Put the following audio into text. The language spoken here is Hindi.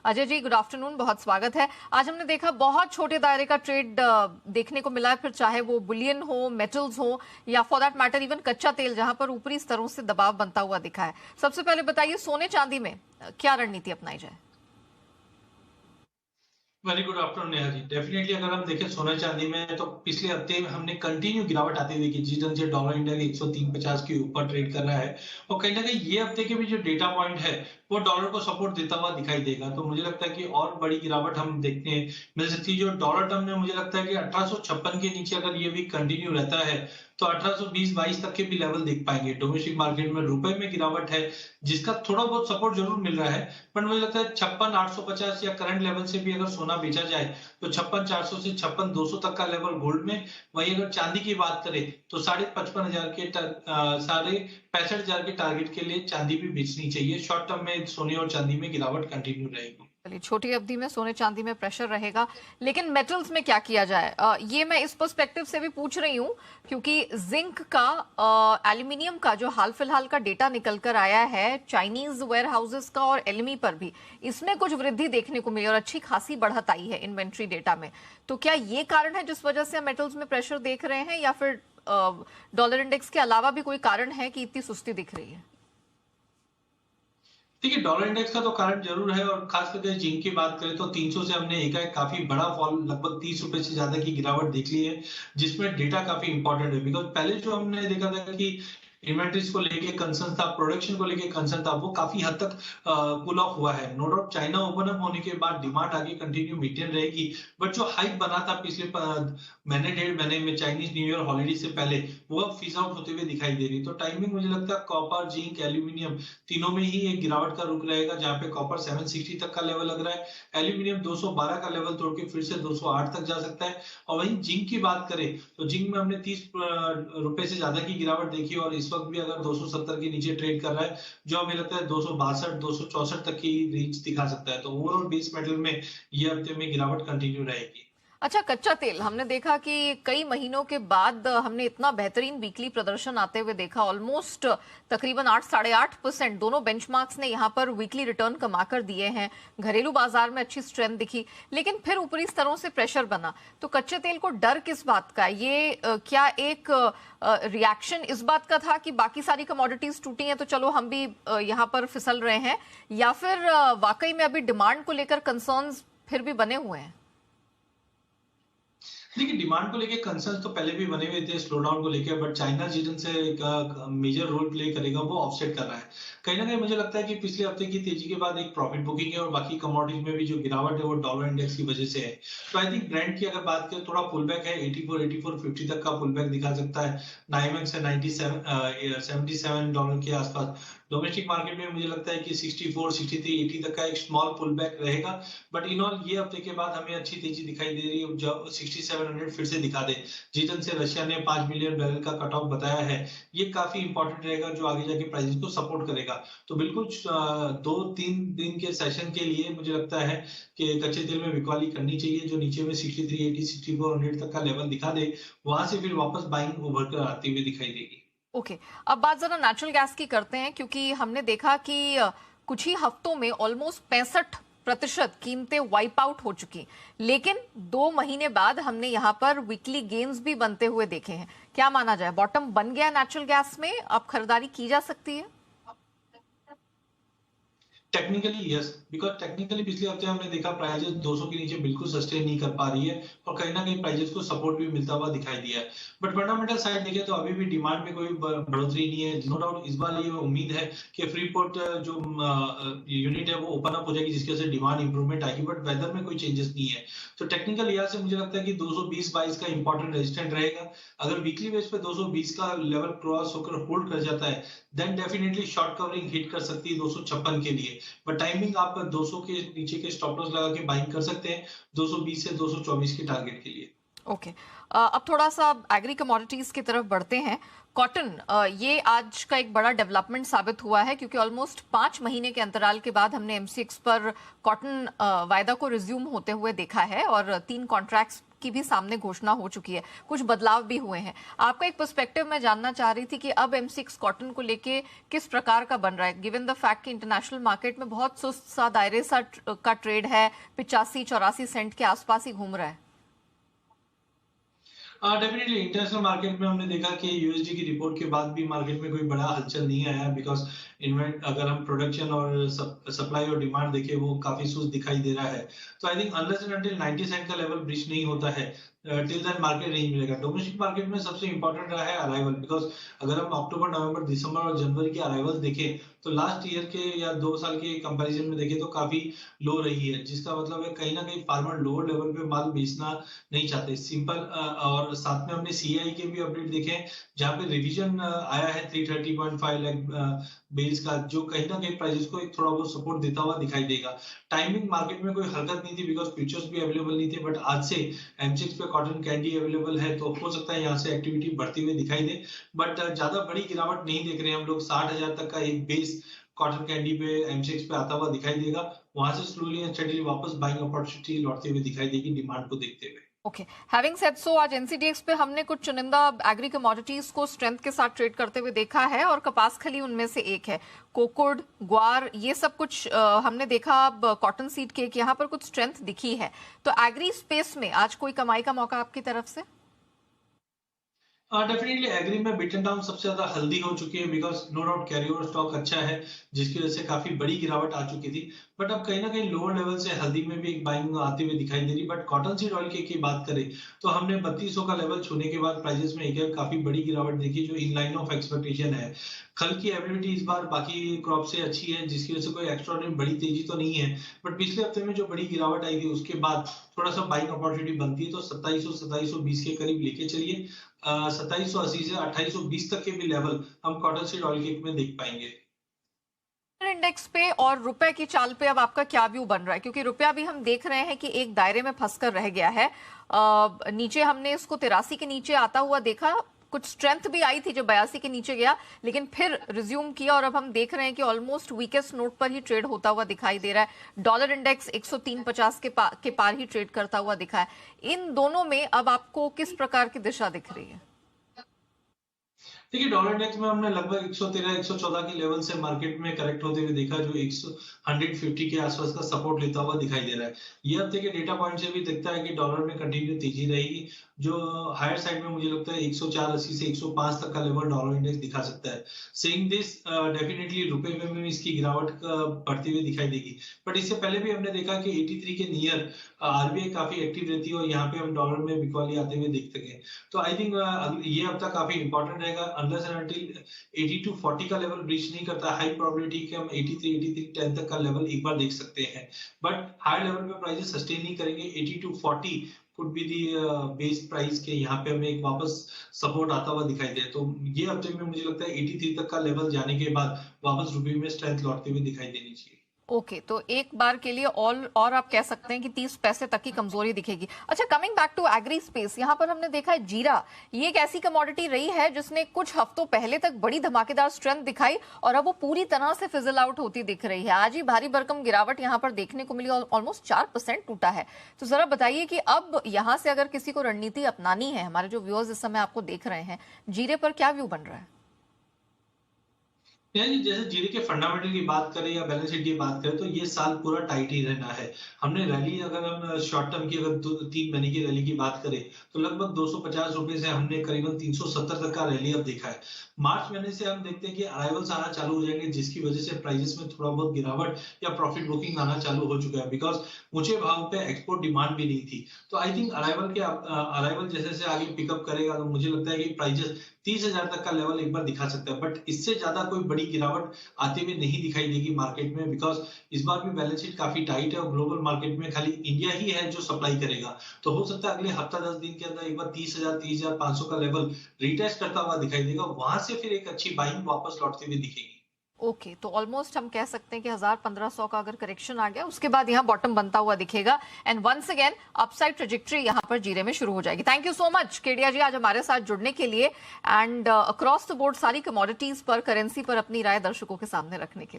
अजय जी, गुड आफ्टरनून, बहुत स्वागत है। आज हमने देखा बहुत छोटे दायरे का ट्रेड देखने को मिला है, फिर चाहे वो बुलियन हो, मेटल्स हो या फॉर दैट मैटर इवन कच्चा तेल, जहां पर ऊपरी स्तरों से दबाव बनता हुआ दिखा है। सबसे पहले बताइए, सोने चांदी में क्या रणनीति अपनाई जाए? Very good afternoon Neha ji. Definitely अगर हम देखें सोना चांदी में तो पिछले हफ्ते में हमने कंटिन्यू गिरावट आती देखी, जिस ढंग से डॉलर इंडेक्स 103.50 के ऊपर ट्रेड कर रहा है और कहीं ना कहीं ये हफ्ते के भी जो डेटा पॉइंट है वो डॉलर को सपोर्ट देता हुआ दिखाई देगा। तो मुझे लगता है कि और बड़ी गिरावट हम देखने मिल सकती है। जो डॉलर टर्म में मुझे लगता है कि 1856 के नीचे अगर ये भी कंटिन्यू रहता है तो 1820-22 तक के भी लेवल देख पाएंगे। डोमेस्टिक मार्केट में रुपए में गिरावट है जिसका थोड़ा बहुत सपोर्ट जरूर मिल रहा है, पर मुझे लगता है 56,850 या करंट लेवल से भी अगर सोना बेचा जाए तो 56,400 से 56,200 तक का लेवल गोल्ड में। वहीं अगर चांदी की बात करें तो 55,500 के 65,000 के टारगेट के लिए चांदी भी बेचनी चाहिए। शॉर्ट टर्म में सोने और चांदी में गिरावट कंटिन्यू रहेगी। चलिए, छोटी अवधि में सोने चांदी में प्रेशर रहेगा, लेकिन मेटल्स में क्या किया जाए? ये मैं इस पर्सपेक्टिव से भी पूछ रही हूँ क्योंकि जिंक का, एल्यूमिनियम का जो हाल फिलहाल का डेटा निकल कर आया है चाइनीज वेयर हाउसेस का और एलएमई पर भी, इसमें कुछ वृद्धि देखने को मिली और अच्छी खासी बढ़त आई है इन्वेंट्री डेटा में। तो क्या ये कारण है जिस वजह से हम मेटल्स में प्रेशर देख रहे हैं, या फिर डॉलर इंडेक्स के अलावा भी कोई कारण है कि इतनी सुस्ती दिख रही है? देखिए, डॉलर इंडेक्स का तो कारण जरूर है और खास करके जिंक की बात करें तो 300 से हमने एकाएक काफी बड़ा फॉल, लगभग 30 रुपए से ज्यादा की गिरावट देख ली है, जिसमें डेटा काफी इंपॉर्टेंट है। बिकॉज पहले जो हमने देखा था कि इन्वेंट्रीज को लेके कंसर्न था, प्रोडक्शन को लेके कंसर्न था, वो काफी हद तक कूल ऑफ हुआ है। No doubt China open up होने के बाद डिमांड आगे कंटिन्यू मेंटेन रहेगी, बट जो हाइप बना था पिछले महीने डेढ़ महीने में चाइनीज न्यू ईयर हॉलीडे से पहले, वो अब फिज आउट होते हुए दिखाई दे रही। तो टाइमिंग मुझे लगता है कॉपर, जिंक, एल्यूमिनियम तीनों में ही एक गिरावट का रुख रहेगा, जहां पे कॉपर 760 तक का लेवल लग रहा है, एल्यूमिनियम 212 का लेवल तोड़ के फिर से 208 तक जा सकता है। और वहीं जिंक की बात करें तो जिंक में हमने 30 रुपए से ज्यादा की गिरावट देखी और इस वक्त भी अगर 270 के नीचे ट्रेड कर रहा है, जो हमें लगता है 262 264 तक की रीच दिखा सकता है। तो ओवरऑल बेस मेटल में ये हफ्ते में गिरावट कंटिन्यू रहेगी। अच्छा, कच्चा तेल हमने देखा कि कई महीनों के बाद हमने इतना बेहतरीन वीकली प्रदर्शन आते हुए देखा, ऑलमोस्ट तकरीबन 8-8.5% दोनों बेंचमार्क्स ने यहाँ पर वीकली रिटर्न कमा कर दिए हैं। घरेलू बाजार में अच्छी स्ट्रेंथ दिखी, लेकिन फिर ऊपरी स्तरों से प्रेशर बना। तो कच्चे तेल को डर किस बात का? ये क्या एक रिएक्शन इस बात का था कि बाकी सारी कमोडिटीज टूटी हैं तो चलो हम भी यहाँ पर फिसल रहे हैं, या फिर वाकई में अभी डिमांड को लेकर कंसर्न्स फिर भी बने हुए हैं? देखिए, डिमांड को लेके कंसर्न तो पहले भी बने हुए थे स्लो डाउन को लेके, बट चाइना जिस ढंग से मेजर रोल प्ले करेगा वो ऑफसेट कर रहा है। कहीं ना कहीं मुझे लगता है कि पिछले हफ्ते की तेजी के बाद एक प्रॉफिट बुकिंग है और बाकी कमोडिटीज में भी जो गिरावट है वो डॉलर इंडेक्स की वजह से है। तो आई थिंक ब्रांड की अगर बात करें थोड़ा पुल बैक है, 84-84.50 तक का पुल बैक दिखा सकता है। नाइमेक्स है 97 $77 के आसपास। डोमेस्टिक मार्केट में मुझे लगता है कि 64, 63, 80 तक का एक स्मॉल पुल बैक रहेगा, बट इन ऑल ये हफ्ते के बाद हमें अच्छी तेजी दिखाई दे रही है। जब 6700 फिर से दिखा दे, जिस ढंग से रशिया ने 5 मिलियन बैरल का कट ऑफ बताया है, ये काफी इंपॉर्टेंट रहेगा जो आगे जाके प्राइसेस को सपोर्ट करेगा। तो बिल्कुल 2-3 दिन के सेशन के लिए मुझे लगता है कि कच्चे तेल में बिकवाली करनी चाहिए, जो नीचे में 6380, 6400 तक का लेवल दिखा दे, वहां से फिर वापस बाइंग उभर कर आती हुई दिखाई देगी। ओके, अब बात जरा नेचुरल गैस की करते हैं, क्योंकि हमने देखा कि कुछ ही हफ्तों में ऑलमोस्ट 65% कीमतें वाइप आउट हो चुकी, लेकिन 2 महीने बाद हमने यहाँ पर वीकली गेन्स भी बनते हुए देखे हैं। क्या माना जाए, बॉटम बन गया नेचुरल गैस में? अब खरीदारी की जा सकती है? टेक्निकली यस, बिकॉज टेक्निकली पिछले हफ्ते हमने देखा प्राइजेस 200 के नीचे बिल्कुल सस्टेन नहीं कर पा रही है और कहीं ना कहीं प्राइजेस को सपोर्ट भी मिलता हुआ दिखाई दिया है। बट फंडामेंटल साइड देखें तो अभी भी डिमांड में कोई बढ़ोतरी नहीं है। नो डाउट इस बार ये उम्मीद है कि फ्रीपोर्ट जो यूनिट है वो ओपन अप हो जाएगी, जिसकी वजह से डिमांड इंप्रूवमेंट आएगी, बट वेदर में कोई चेंजेस नहीं है। तो टेक्निकल यहाँ से मुझे लगता है कि 220-22 का इंपॉर्टेंट रेजिस्टेंट रहेगा। अगर वीकली बेस पे 220 का लेवल क्रॉस होकर होल्ड कर जाता है, then definitely short covering hit कर सकती है 256 के लिए। बट टाइमिंग आप 200 के नीचे के स्टॉप लॉस लगा के बाइंग कर सकते हैं 220 से 224 के टारगेट के लिए। ओके, अब थोड़ा सा एग्री कमोडिटीज की तरफ बढ़ते हैं। कॉटन, ये आज का एक बड़ा डेवलपमेंट साबित हुआ है, क्योंकि ऑलमोस्ट 5 महीने के अंतराल के बाद हमने एमसीएक्स पर कॉटन वायदा को रिज्यूम होते हुए देखा है और 3 कॉन्ट्रैक्ट्स की भी सामने घोषणा हो चुकी है, कुछ बदलाव भी हुए हैं। आपका एक पर्सपेक्टिव मैं जानना चाह रही थी कि अब M6 कॉटन को लेके किस प्रकार का बन रहा है, गिवन द फैक्ट कि इंटरनेशनल मार्केट में बहुत सुस्त सा दायरे सा का ट्रेड है, 85-84 सेंट के आसपास ही घूम रहा है। डेफिनेटली इंटरनेशनल मार्केट में हमने देखा कि यूएसडी की रिपोर्ट के बाद भी मार्केट में कोई बड़ा हलचल नहीं आया, बिकॉज इन्वेंट अगर हम प्रोडक्शन और सप्लाई और डिमांड देखें वो काफी सुस्त दिखाई दे रहा है। तो I think unless and until 90 cent का लेवल ब्रीच नहीं होता है, टिल देन मार्केट नहीं मिलेगा। डोमेस्टिक मार्केट में सबसे इंपॉर्टेंट रहा है अराइवल, बिकॉज अगर हम अक्टूबर, नवंबर, दिसंबर और जनवरी के अराइवल देखें तो लास्ट ईयर के या 2 साल के कंपैरिजन में देखें तो काफी लो रही है, जिसका मतलब है कहीं ना कहीं फार्मर लोअर लेवल पे माल बेचना नहीं चाहते, सिंपल। और साथ में हमने सीआई के भी अपडेट देखे जहां पे रिवीजन आया है 330.5 लाख बेल्स का, जो कहीं ना कहीं प्राइसेस को एक थोड़ा बहुत सपोर्ट देता हुआ दिखाई देगा। टाइमिंग मार्केट में कोई हरकत नहीं थी बिकॉज फ्यूचर्स भी अवेलेबल नहीं थे, बट आज से M6 पे कॉटन कैंडी अवेलेबल है तो हो सकता है यहाँ से एक्टिविटी बढ़ती हुई दिखाई दे। बट ज्यादा बड़ी गिरावट नहीं देख रहे हैं हम लोग। 60,000 तक का एक बेस कॉटन कैंडी पे M6 पे आता हुआ दिखाई देगा, वहां से स्लोली एंड स्टेडीली वापस बाइंग अपॉर्चुनिटी लौटते हुए दिखाई देगी डिमांड को देखते हुए। ओके, हैविंग सेड सो, आज एनसीडीएक्स पे हमने कुछ चुनिंदा एग्री कमोडिटीज को स्ट्रेंथ के साथ ट्रेड करते हुए देखा है और कपास खली उनमें से एक है। कोकोड, ग्वार, ये सब कुछ हमने देखा। अब कॉटन सीड केक, यहाँ पर कुछ स्ट्रेंथ दिखी है। तो एग्री स्पेस में आज कोई कमाई का मौका आपकी तरफ से? डेफिनेटली एग्री में बिटन डाउन सबसे ज्यादा हल्दी हो चुकी है, because no doubt carry over stock अच्छा है जिसकी वजह से काफी बड़ी गिरावट आ चुकी थी। बट अब कहीं ना कहीं लोअर लेवल से हल्दी में भी एक बाइंग आते हुए दिखाई दे रही। बट कॉटन सीड ऑयल की बात करें तो हमने 3200 का लेवल छूने के बाद प्राइसेस में एक काफी बड़ी गिरावट देखी, जो इन लाइन ऑफ एक्सपेक्टेशन है। खल की एबिलिटी इस बार बाकी क्रॉप से अच्छी है, जिसकी वजह से कोई एक्स्ट्राऑर्डिनरी बड़ी तेजी तो नहीं है। बट पिछले हफ्ते में जो बड़ी गिरावट आई थी उसके बाद थोड़ा सा बाइंग अपॉर्चुनिटी बनती है, तो 2700-2720 के करीब लेके चलिए। 2780 से 2820 तक के भी लेवल हम कॉटन सीड ऑयल केक में देख पाएंगे। इंडेक्स पे और रुपए की चाल पे अब आपका क्या व्यू बन रहा है, क्योंकि रुपया भी हम देख रहे हैं कि एक दायरे में फंसकर रह गया है। नीचे हमने इसको 83 के नीचे आता हुआ देखा, कुछ स्ट्रेंथ भी आई थी जो 82 के नीचे गया, लेकिन फिर रिज्यूम किया और अब हम देख रहे हैं कि ऑलमोस्ट वीकेस्ट नोट पर ही ट्रेड होता हुआ दिखाई दे रहा है। डॉलर इंडेक्स 103.50 के पार ही ट्रेड करता हुआ दिखा है। इन दोनों में अब आपको किस प्रकार की दिशा दिख रही है? देखिए, डॉलर इंडेक्स में हमने लगभग 113-114 के लेवल से मार्केट में करेक्ट होते हुए देखा, जो 150 के आसपास का सपोर्ट लेता हुआ दिखाई दे रहा है। ये हफ्ते के डेटा पॉइंट से भी दिखता है कि डॉलर में कंटिन्यू तेजी रहेगी, जो हायर साइड में मुझे लगता है 104.80 से 105 तक का लेवल डॉलर इंडेक्स दिखा सकता है। सेइंग दिस, डेफिनेटली रुपए में भी इसकी गिरावट बढ़ती हुई दिखाई देगी। बट इससे पहले भी हमने देखा कि 83 के नियर आरबीआई काफी एक्टिव रहती है और यहाँ पे हम डॉलर में बिकवाली आते हुए देख सके। तो आई थिंक ये हफ्ता काफी इंपॉर्टेंट रहेगा। अनलेस एंड अंटिल 82-40 का लेवल ब्रीच नहीं करता, हाई प्रोबेबिलिटी कि हम 83-83-10 तक का लेवल एक बार देख सकते हैं। बट हाई लेवल पे प्राइसेस सस्टेन नहीं करेंगे। 82-40 could be the base price के, यहाँ पे हमें एक वापस सपोर्ट आता हुआ दिखाई दे। तो ये हफ्ते में मुझे लगता है 83 तक का लेवल जाने के बाद वापस रुपये में स्ट्रेंथ लौटते हुए दिखाई देनी चाहिए। ओके, तो एक बार के लिए और आप कह सकते हैं कि 30 पैसे तक की कमजोरी दिखेगी। अच्छा, coming back to agri space, यहाँ पर हमने देखा है जीरा, ये एक ऐसी कमोडिटी रही है जिसने कुछ हफ्तों पहले तक बड़ी धमाकेदार स्ट्रेंथ दिखाई और अब वो पूरी तरह से फिजल आउट होती दिख रही है। आज ही भारी भरकम गिरावट यहाँ पर देखने को मिली, ऑलमोस्ट 4% टूटा है। तो जरा बताइए कि अब यहाँ से अगर किसी को रणनीति अपनानी है, हमारे जो व्यूअर्स इस समय आपको देख रहे हैं, जीरे पर क्या व्यू बन रहा है? जैसे जीरे के फंडामेंटल की बात करें या बैलेंस शीट की बात करें तो ये साल पूरा टाइट ही रहना है। हमने रैली, अगर हम शॉर्ट टर्म की अगर 3 महीने की रैली की बात करें तो लगभग 250 रुपए से हमने करीबन 370 तक का रैली अब देखा है। मार्च महीने से हम देखते हैं कि अराइवल्स आना चालू हो जाएंगे, जिसकी वजह से प्राइसेस में थोड़ा बहुत गिरावट या प्रॉफिट बुकिंग आना चालू हो चुका है, बिकॉज ऊंचे भाव पे एक्सपोर्ट डिमांड भी नहीं थी। तो आई थिंक अराइवल जैसे जैसे आगे पिकअप करेगा तो मुझे लगता है कि प्राइसेस 30,000 तक का लेवल एक बार दिखा सकता है। बट इससे ज्यादा कोई बड़ी गिरावट आते हुए नहीं दिखाई देगी मार्केट में, बिकॉज इस बार भी बैलेंस शीट काफी टाइट है और ग्लोबल मार्केट में खाली इंडिया ही है जो सप्लाई करेगा। तो हो सकता है अगले हफ्ता 10 दिन के अंदर एक बार 30,500 का लेवल रिटेस्ट करता हुआ दिखाई देगा, वहां से फिर एक अच्छी बाइंग वापस लौटती हुई दिखेगी। ओके, तो ऑलमोस्ट हम कह सकते हैं कि 1000-1500 का अगर करेक्शन आ गया उसके बाद यहाँ बॉटम बनता हुआ दिखेगा and once again upside trajectory यहाँ पर जीरे में शुरू हो जाएगी। Thank you so much Kedia ji आज हमारे साथ जुड़ने के लिए एंड अक्रॉस द बोर्ड सारी कमोडिटीज पर, करेंसी पर अपनी राय दर्शकों के सामने रखने के लिए।